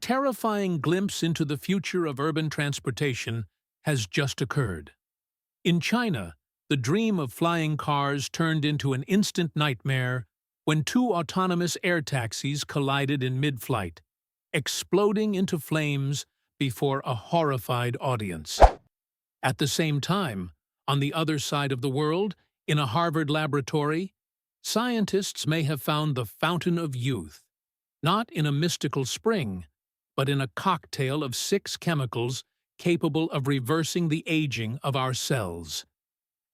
terrifying glimpse into the future of urban transportation has just occurred. In China, the dream of flying cars turned into an instant nightmare when two autonomous air taxis collided in mid-flight, exploding into flames before a horrified audience. At the same time, on the other side of the world, in a Harvard laboratory, scientists may have found the fountain of youth, not in a mystical spring, but in a cocktail of 6 chemicals capable of reversing the aging of our cells.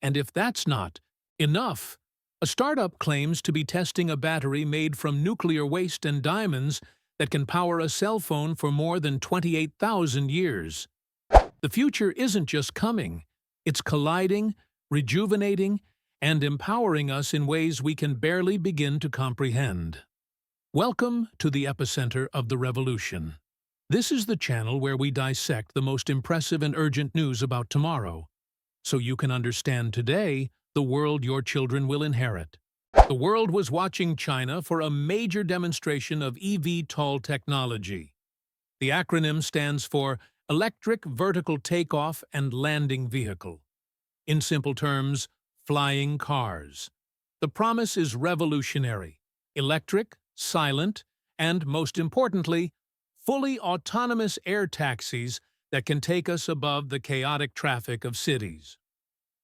And if that's not enough, a startup claims to be testing a battery made from nuclear waste and diamonds that can power a cell phone for more than 28,000 years. The future isn't just coming, it's colliding, rejuvenating, and empowering us in ways we can barely begin to comprehend. Welcome to the epicenter of the revolution. This is the channel where we dissect the most impressive and urgent news about tomorrow, so you can understand today the world your children will inherit. The world was watching China for a major demonstration of eVTOL technology. The acronym stands for Electric Vertical Takeoff and Landing Vehicle. In simple terms, flying cars. The promise is revolutionary: electric, silent, and, most importantly, fully autonomous air taxis that can take us above the chaotic traffic of cities.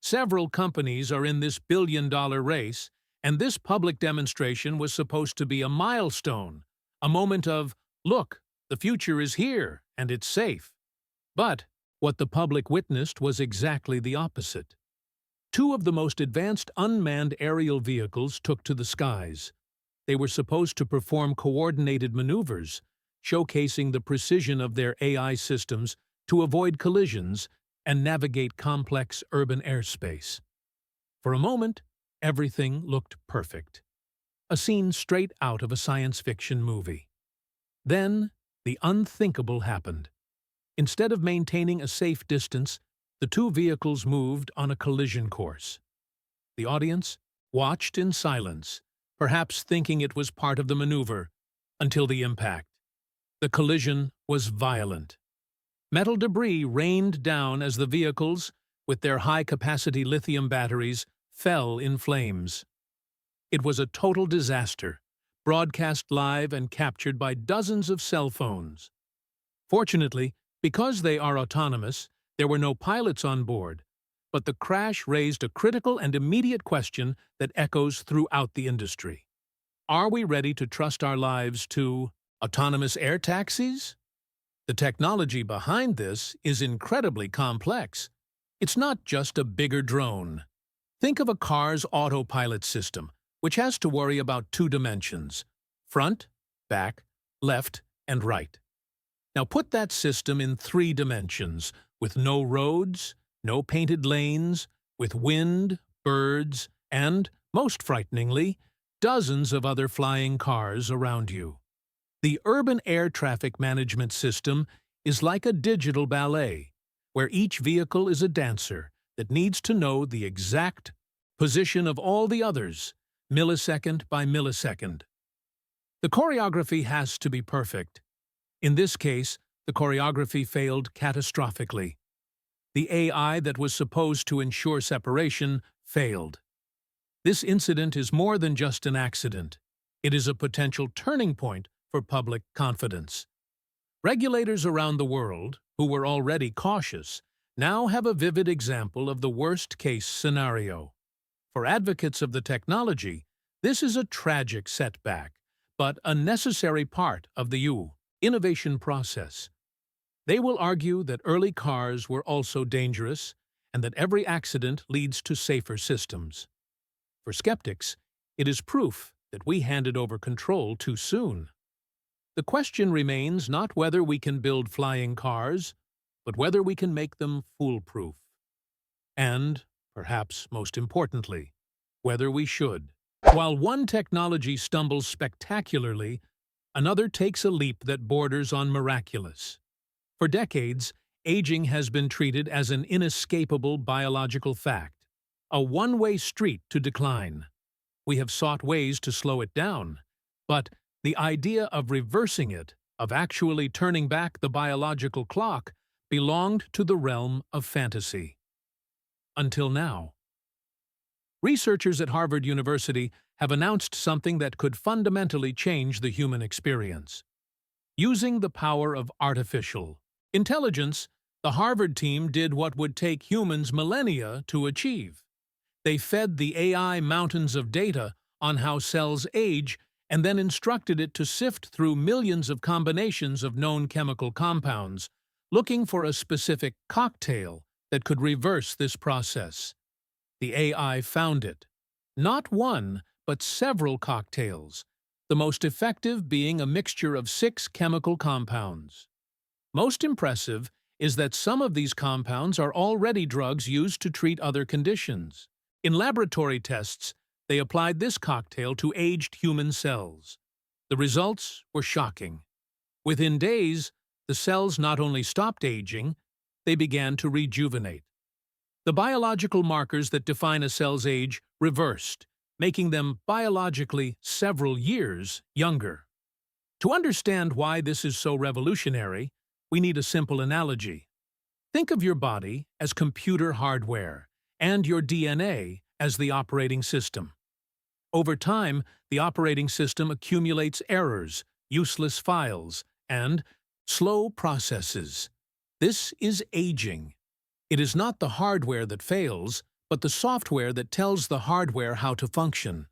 Several companies are in this billion-dollar race, and this public demonstration was supposed to be a milestone, a moment of, look, the future is here, and it's safe. But what the public witnessed was exactly the opposite. 2 of the most advanced unmanned aerial vehicles took to the skies. They were supposed to perform coordinated maneuvers, showcasing the precision of their AI systems to avoid collisions and navigate complex urban airspace. For a moment, everything looked perfect. A scene straight out of a science fiction movie. Then, the unthinkable happened. Instead of maintaining a safe distance, the 2 vehicles moved on a collision course. The audience watched in silence, perhaps thinking it was part of the maneuver, until the impact. The collision was violent. Metal debris rained down as the vehicles, with their high-capacity lithium batteries, fell in flames. It was a total disaster, broadcast live and captured by dozens of cell phones. Fortunately, because they are autonomous, there were no pilots on board, but the crash raised a critical and immediate question that echoes throughout the industry. Are we ready to trust our lives to autonomous air taxis? The technology behind this is incredibly complex. It's not just a bigger drone. Think of a car's autopilot system, which has to worry about 2 dimensions: front, back, left, and right. Now put that system in 3 dimensions, with no roads, no painted lanes, with wind, birds, and, most frighteningly, dozens of other flying cars around you. The urban air traffic management system is like a digital ballet, where each vehicle is a dancer that needs to know the exact position of all the others, millisecond by millisecond. The choreography has to be perfect. In this case, the choreography failed catastrophically. The AI that was supposed to ensure separation failed. This incident is more than just an accident. It is a potential turning point for public confidence. Regulators around the world, who were already cautious, now have a vivid example of the worst-case scenario. For advocates of the technology, this is a tragic setback, but a necessary part of the innovation process. They will argue that early cars were also dangerous and that every accident leads to safer systems. For skeptics, it is proof that we handed over control too soon. The question remains not whether we can build flying cars, but whether we can make them foolproof. And, perhaps most importantly, whether we should. While one technology stumbles spectacularly, another takes a leap that borders on miraculous. For decades, aging has been treated as an inescapable biological fact, a one-way street to decline. We have sought ways to slow it down, but the idea of reversing it of actually turning back the biological clock belonged to the realm of fantasy. Until now. Researchers at Harvard University have announced something that could fundamentally change the human experience. Using the power of artificial intelligence, the Harvard team did what would take humans millennia to achieve. They fed the AI mountains of data on how cells age and then instructed it to sift through millions of combinations of known chemical compounds, looking for a specific cocktail that could reverse this process. The AI found it. Not one, but several cocktails, the most effective being a mixture of 6 chemical compounds. Most impressive is that some of these compounds are already drugs used to treat other conditions. In laboratory tests, they applied this cocktail to aged human cells. The results were shocking. Within days, the cells not only stopped aging, they began to rejuvenate. The biological markers that define a cell's age reversed, making them biologically several years younger. To understand why this is so revolutionary, we need a simple analogy. Think of your body as computer hardware and your DNA as the operating system. Over time, the operating system accumulates errors, useless files, and slow processes. This is aging. It is not the hardware that fails, but the software that tells the hardware how to function.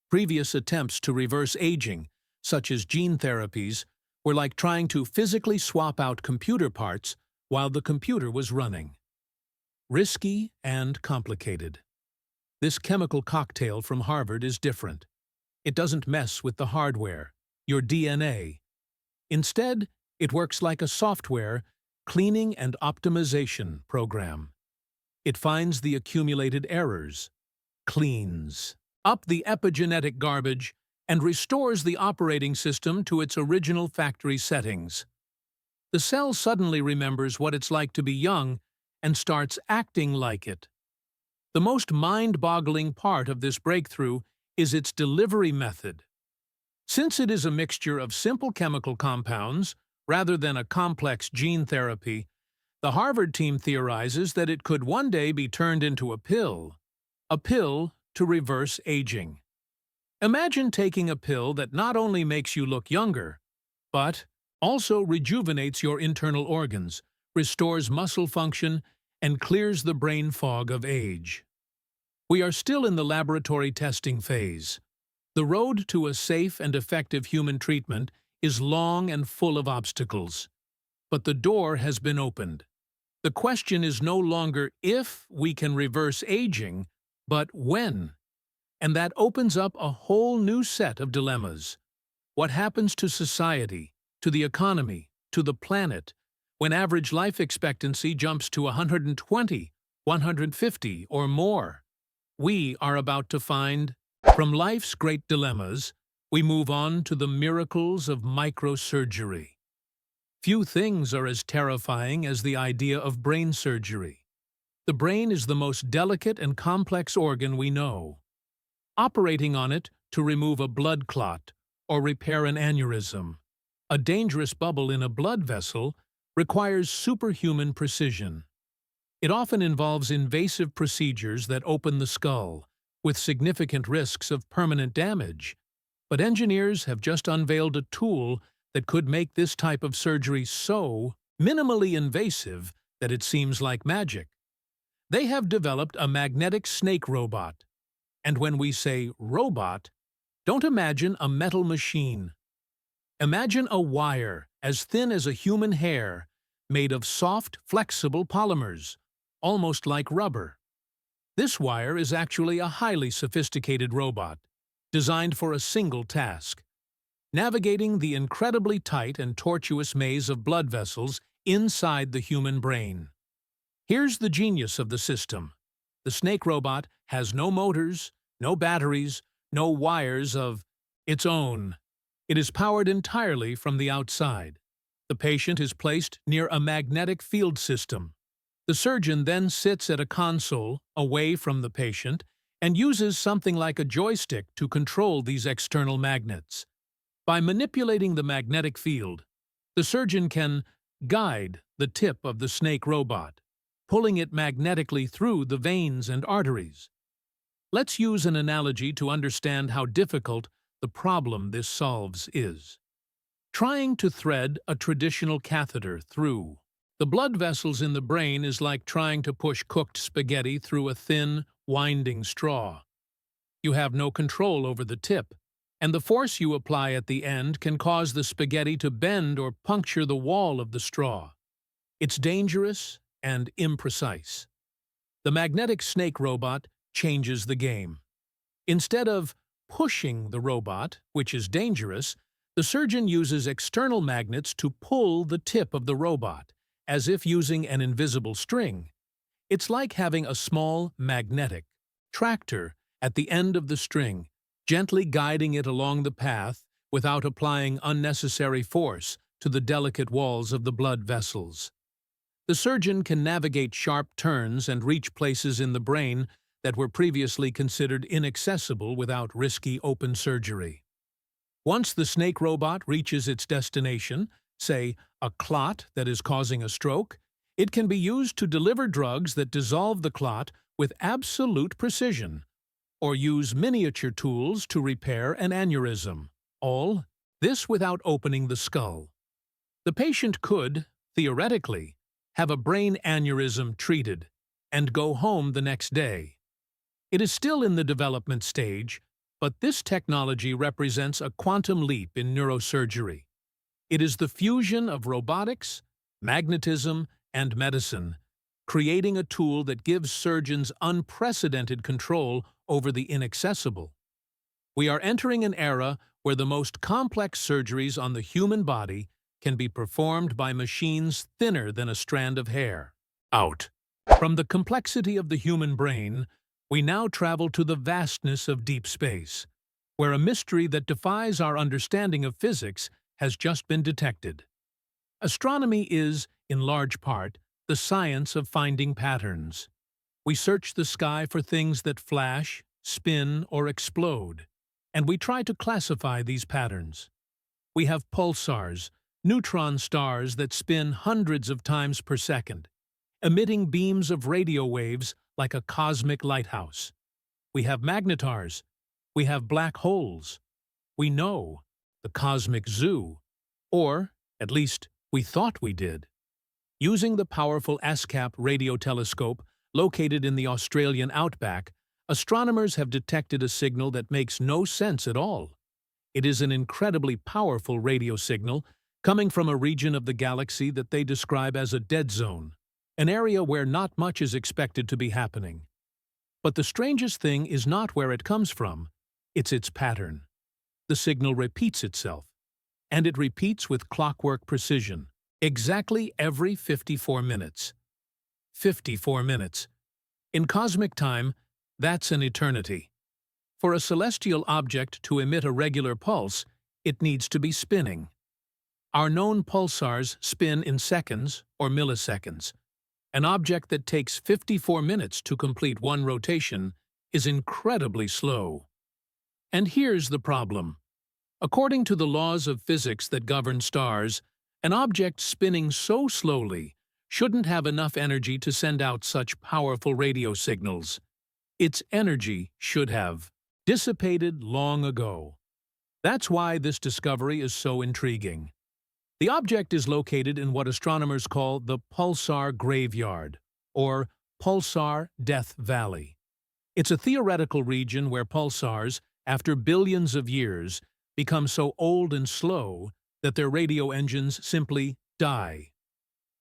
Previous attempts to reverse aging, such as gene therapies, were like trying to physically swap out computer parts while the computer was running. Risky and complicated. This chemical cocktail from Harvard is different. It doesn't mess with the hardware, your DNA. Instead, it works like a software cleaning and optimization program. It finds the accumulated errors, cleans up the epigenetic garbage, and restores the operating system to its original factory settings. The cell suddenly remembers what it's like to be young and starts acting like it. The most mind-boggling part of this breakthrough is its delivery method. Since it is a mixture of simple chemical compounds rather than a complex gene therapy, the Harvard team theorizes that it could one day be turned into a pill to reverse aging. Imagine taking a pill that not only makes you look younger, but also rejuvenates your internal organs, restores muscle function, and clears the brain fog of age. We are still in the laboratory testing phase. The road to a safe and effective human treatment is long and full of obstacles. But the door has been opened. The question is no longer if we can reverse aging, but when. And that opens up a whole new set of dilemmas. What happens to society, to the economy, to the planet, when average life expectancy jumps to 120, 150, or more? We are about to find, from life's great dilemmas, we move on to the miracles of microsurgery. Few things are as terrifying as the idea of brain surgery. The brain is the most delicate and complex organ we know. Operating on it to remove a blood clot or repair an aneurysm, a dangerous bubble in a blood vessel, requires superhuman precision. It often involves invasive procedures that open the skull, with significant risks of permanent damage. But engineers have just unveiled a tool that could make this type of surgery so minimally invasive that it seems like magic. They have developed a magnetic snake robot. And when we say robot, don't imagine a metal machine. Imagine a wire as thin as a human hair, made of soft, flexible polymers, almost like rubber. This wire is actually a highly sophisticated robot, designed for a single task: navigating the incredibly tight and tortuous maze of blood vessels inside the human brain. Here's the genius of the system. The snake robot has no motors, no batteries, no wires of its own. It is powered entirely from the outside. The patient is placed near a magnetic field system. The surgeon then sits at a console away from the patient and uses something like a joystick to control these external magnets. By manipulating the magnetic field, The surgeon can guide the tip of the snake robot, pulling it magnetically through the veins and arteries. Let's use an analogy to understand how difficult the problem this solves is. Trying to thread a traditional catheter through the blood vessels in the brain is like trying to push cooked spaghetti through a thin, winding straw. You have no control over the tip, and the force you apply at the end can cause the spaghetti to bend or puncture the wall of the straw. It's dangerous and imprecise. The magnetic snake robot changes the game. Instead of pushing the robot, which is dangerous, the surgeon uses external magnets to pull the tip of the robot, as if using an invisible string. It's like having a small magnetic tractor at the end of the string, gently guiding it along the path without applying unnecessary force to the delicate walls of the blood vessels. The surgeon can navigate sharp turns and reach places in the brain that were previously considered inaccessible without risky open surgery. Once the snake robot reaches its destination, say a clot that is causing a stroke, it can be used to deliver drugs that dissolve the clot with absolute precision, or use miniature tools to repair an aneurysm. All this without opening the skull. The patient could, theoretically, have a brain aneurysm treated and go home the next day. It is still in the development stage, but this technology represents a quantum leap in neurosurgery. It is the fusion of robotics, magnetism, and medicine, creating a tool that gives surgeons unprecedented control over the inaccessible. We are entering an era where the most complex surgeries on the human body can be performed by machines thinner than a strand of hair. Out. From the complexity of the human brain, we now travel to the vastness of deep space, where a mystery that defies our understanding of physics has just been detected. Astronomy is, in large part, the science of finding patterns. We search the sky for things that flash, spin, or explode, and we try to classify these patterns. We have pulsars, neutron stars that spin hundreds of times per second, emitting beams of radio waves like a cosmic lighthouse. We have magnetars. We have black holes. We know the cosmic zoo, or, at least, we thought we did. Using the powerful ASCAP radio telescope located in the Australian outback, astronomers have detected a signal that makes no sense at all. It is an incredibly powerful radio signal coming from a region of the galaxy that they describe as a dead zone, an area where not much is expected to be happening. But the strangest thing is not where it comes from, it's its pattern. The signal repeats itself, and it repeats with clockwork precision, exactly every 54 minutes. 54 minutes. In cosmic time, that's an eternity. For a celestial object to emit a regular pulse, it needs to be spinning. Our known pulsars spin in seconds or milliseconds. An object that takes 54 minutes to complete one rotation is incredibly slow. And here's the problem. According to the laws of physics that govern stars, an object spinning so slowly shouldn't have enough energy to send out such powerful radio signals. Its energy should have dissipated long ago. That's why this discovery is so intriguing. The object is located in what astronomers call the pulsar graveyard, or pulsar death valley. It's a theoretical region where pulsars, after billions of years, become so old and slow that their radio engines simply die.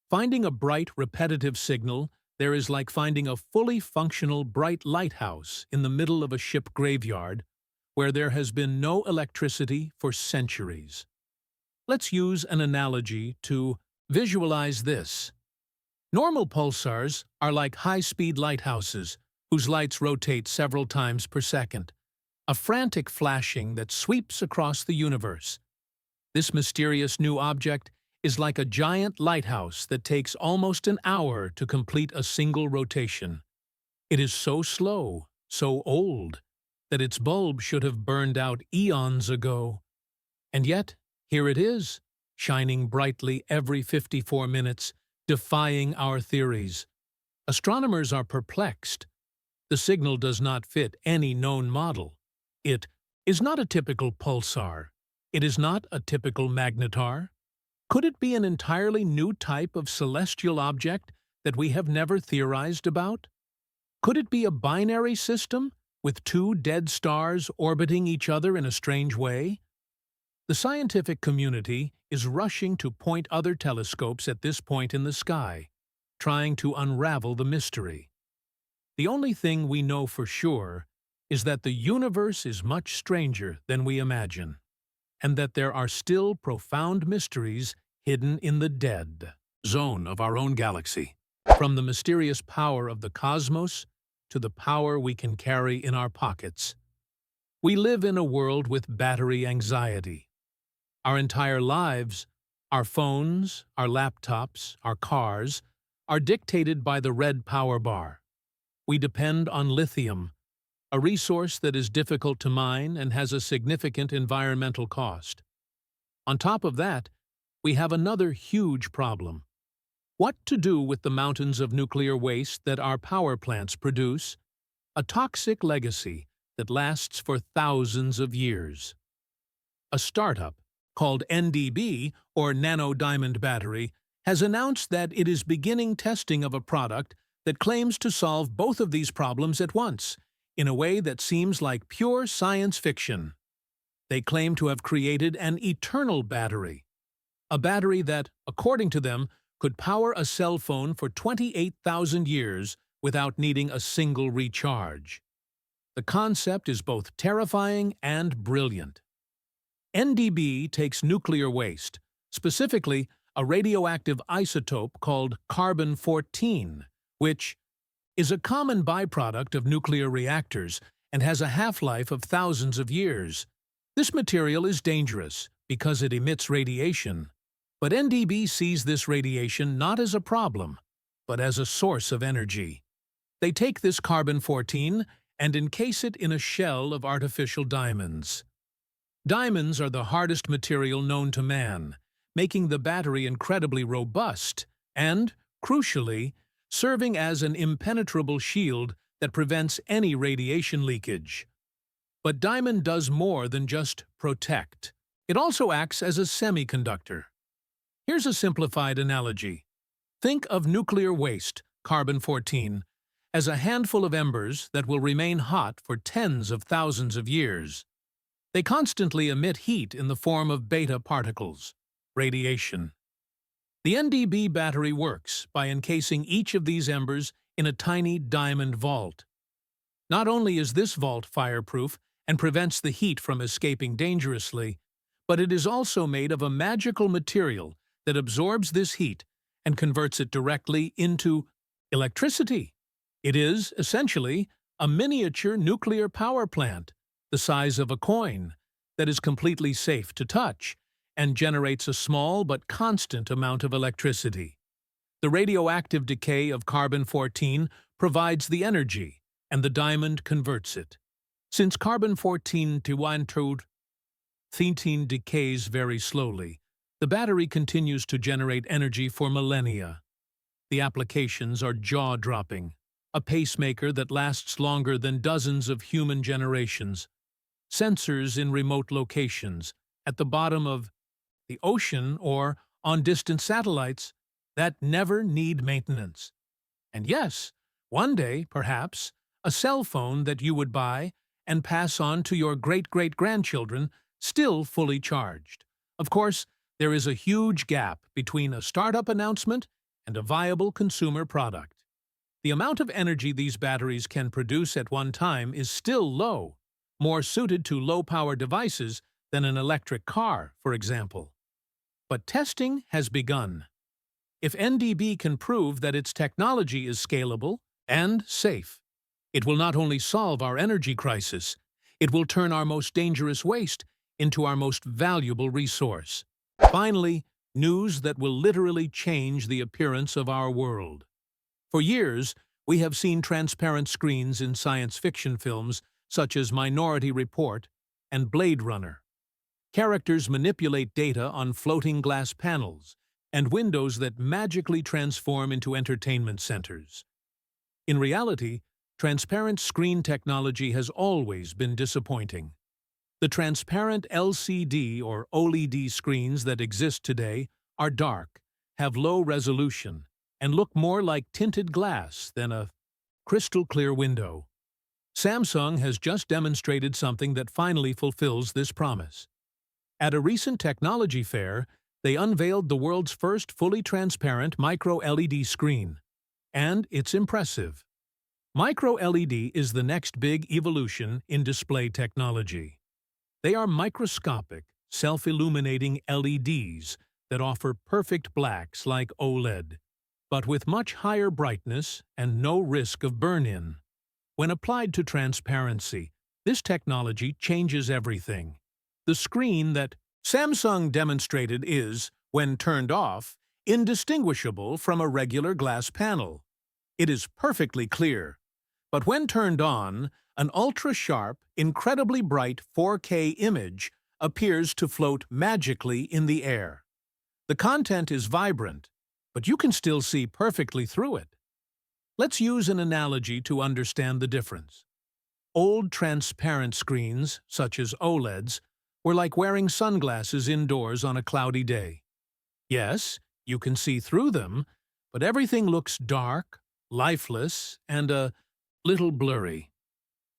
Finding a bright, repetitive signal there is like finding a fully functional bright lighthouse in the middle of a ship graveyard where there has been no electricity for centuries. Let's use an analogy to visualize this. Normal pulsars are like high-speed lighthouses whose lights rotate several times per second, a frantic flashing that sweeps across the universe. This mysterious new object is like a giant lighthouse that takes almost an hour to complete a single rotation. It is so slow, so old, that its bulb should have burned out eons ago. And yet, here it is, shining brightly every 54 minutes, defying our theories. Astronomers are perplexed. The signal does not fit any known model. It is not a typical pulsar. It is not a typical magnetar. Could it be an entirely new type of celestial object that we have never theorized about? Could it be a binary system with two dead stars orbiting each other in a strange way? The scientific community is rushing to point other telescopes at this point in the sky, trying to unravel the mystery. The only thing we know for sure is that the universe is much stranger than we imagine, and that there are still profound mysteries hidden in the dead zone of our own galaxy. From the mysterious power of the cosmos to the power we can carry in our pockets. We live in a world with battery anxiety. Our entire lives, our phones, our laptops, our cars, are dictated by the red power bar. We depend on lithium, a resource that is difficult to mine and has a significant environmental cost. On top of that, we have another huge problem. What to do with the mountains of nuclear waste that our power plants produce? A toxic legacy that lasts for thousands of years. A startup called NDB, or Nano Diamond Battery, has announced that it is beginning testing of a product that claims to solve both of these problems at once, in a way that seems like pure science fiction. They claim to have created an eternal battery, a battery that, according to them, could power a cell phone for 28,000 years without needing a single recharge. The concept is both terrifying and brilliant. NDB takes nuclear waste, specifically a radioactive isotope called carbon-14, which is a common byproduct of nuclear reactors and has a half-life of thousands of years. This material is dangerous because it emits radiation, but NDB sees this radiation not as a problem, but as a source of energy. They take this carbon-14 and encase it in a shell of artificial diamonds. Diamonds are the hardest material known to man, making the battery incredibly robust and, crucially, serving as an impenetrable shield that prevents any radiation leakage. But diamond does more than just protect. It also acts as a semiconductor. Here's a simplified analogy. Think of nuclear waste, carbon-14, as a handful of embers that will remain hot for tens of thousands of years. They constantly emit heat in the form of beta particles, radiation. The NDB battery works by encasing each of these embers in a tiny diamond vault. Not only is this vault fireproof and prevents the heat from escaping dangerously, but it is also made of a magical material that absorbs this heat and converts it directly into electricity. It is, essentially, a miniature nuclear power plant, the size of a coin, that is completely safe to touch and generates a small but constant amount of electricity. The radioactive decay of carbon-14 provides the energy, and the diamond converts it. Since carbon-14 to 13 decays very slowly, the battery continues to generate energy for millennia. The applications are jaw-dropping. A pacemaker that lasts longer than dozens of human generations. Sensors in remote locations, at the bottom of the ocean or on distant satellites that never need maintenance. And yes, one day, perhaps, a cell phone that you would buy and pass on to your great-great-grandchildren, still fully charged. Of course, there is a huge gap between a startup announcement and a viable consumer product. The amount of energy these batteries can produce at one time is still low, more suited to low-power devices than an electric car, for example. But testing has begun. If NDB can prove that its technology is scalable and safe, it will not only solve our energy crisis, it will turn our most dangerous waste into our most valuable resource. Finally, news that will literally change the appearance of our world. For years, we have seen transparent screens in science fiction films such as Minority Report and Blade Runner. Characters manipulate data on floating glass panels and windows that magically transform into entertainment centers. In reality, transparent screen technology has always been disappointing. The transparent LCD or OLED screens that exist today are dark, have low resolution, and look more like tinted glass than a crystal-clear window. Samsung has just demonstrated something that finally fulfills this promise. At a recent technology fair, they unveiled the world's first fully transparent micro-LED screen. And it's impressive. Micro-LED is the next big evolution in display technology. They are microscopic, self-illuminating LEDs that offer perfect blacks like OLED, but with much higher brightness and no risk of burn-in. When applied to transparency, this technology changes everything. The screen that Samsung demonstrated is, when turned off, indistinguishable from a regular glass panel. It is perfectly clear. But when turned on, an ultra-sharp, incredibly bright 4K image appears to float magically in the air. The content is vibrant, but you can still see perfectly through it. Let's use an analogy to understand the difference. Old transparent screens, such as OLEDs, were like wearing sunglasses indoors on a cloudy day. Yes, you can see through them, but everything looks dark, lifeless, and a little blurry.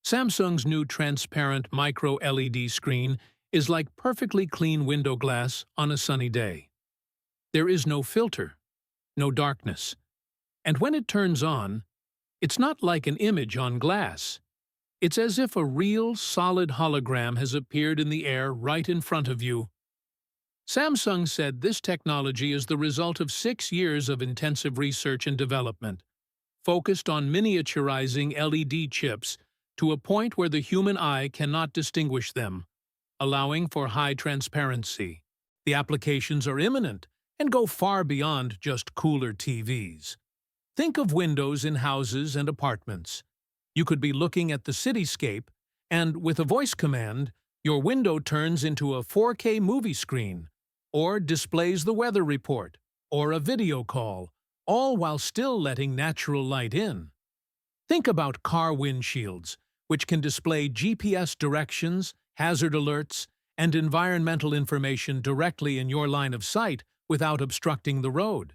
Samsung's new transparent micro-LED screen is like perfectly clean window glass on a sunny day. There is no filter, no darkness. And when it turns on, it's not like an image on glass. It's as if a real, solid hologram has appeared in the air right in front of you. Samsung said this technology is the result of 6 years of intensive research and development, focused on miniaturizing LED chips to a point where the human eye cannot distinguish them, allowing for high transparency. The applications are imminent and go far beyond just cooler TVs. Think of windows in houses and apartments. You could be looking at the cityscape, and with a voice command, your window turns into a 4K movie screen, or displays the weather report, or a video call, all while still letting natural light in. Think about car windshields, which can display GPS directions, hazard alerts, and environmental information directly in your line of sight without obstructing the road.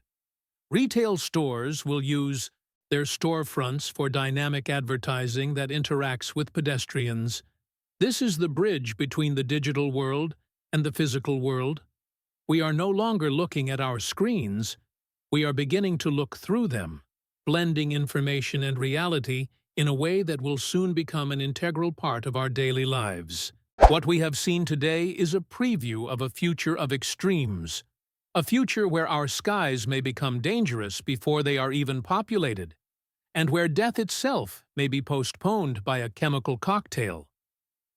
Retail stores will use their storefronts for dynamic advertising that interacts with pedestrians. This is the bridge between the digital world and the physical world. We are no longer looking at our screens. We are beginning to look through them, blending information and reality in a way that will soon become an integral part of our daily lives. What we have seen today is a preview of a future of extremes, a future where our skies may become dangerous before they are even populated, and where death itself may be postponed by a chemical cocktail.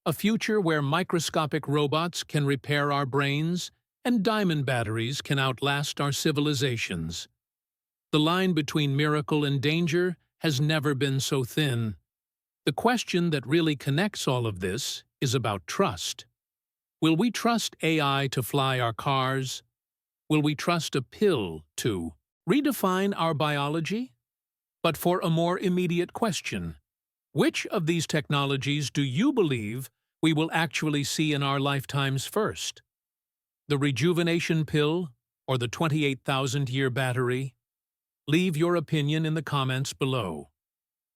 A future where microscopic robots can repair our brains and diamond batteries can outlast our civilizations. The line between miracle and danger has never been so thin. The question that really connects all of this is about trust. Will we trust AI to fly our cars? Will we trust a pill to redefine our biology? But for a more immediate question, which of these technologies do you believe we will actually see in our lifetimes first? The rejuvenation pill or the 28,000-year battery? Leave your opinion in the comments below.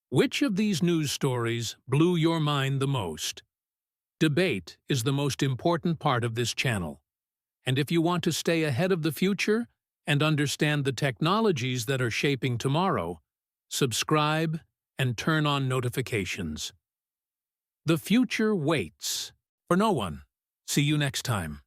Which of these news stories blew your mind the most? Debate is the most important part of this channel. And if you want to stay ahead of the future and understand the technologies that are shaping tomorrow, subscribe and turn on notifications. The future waits for no one. See you next time.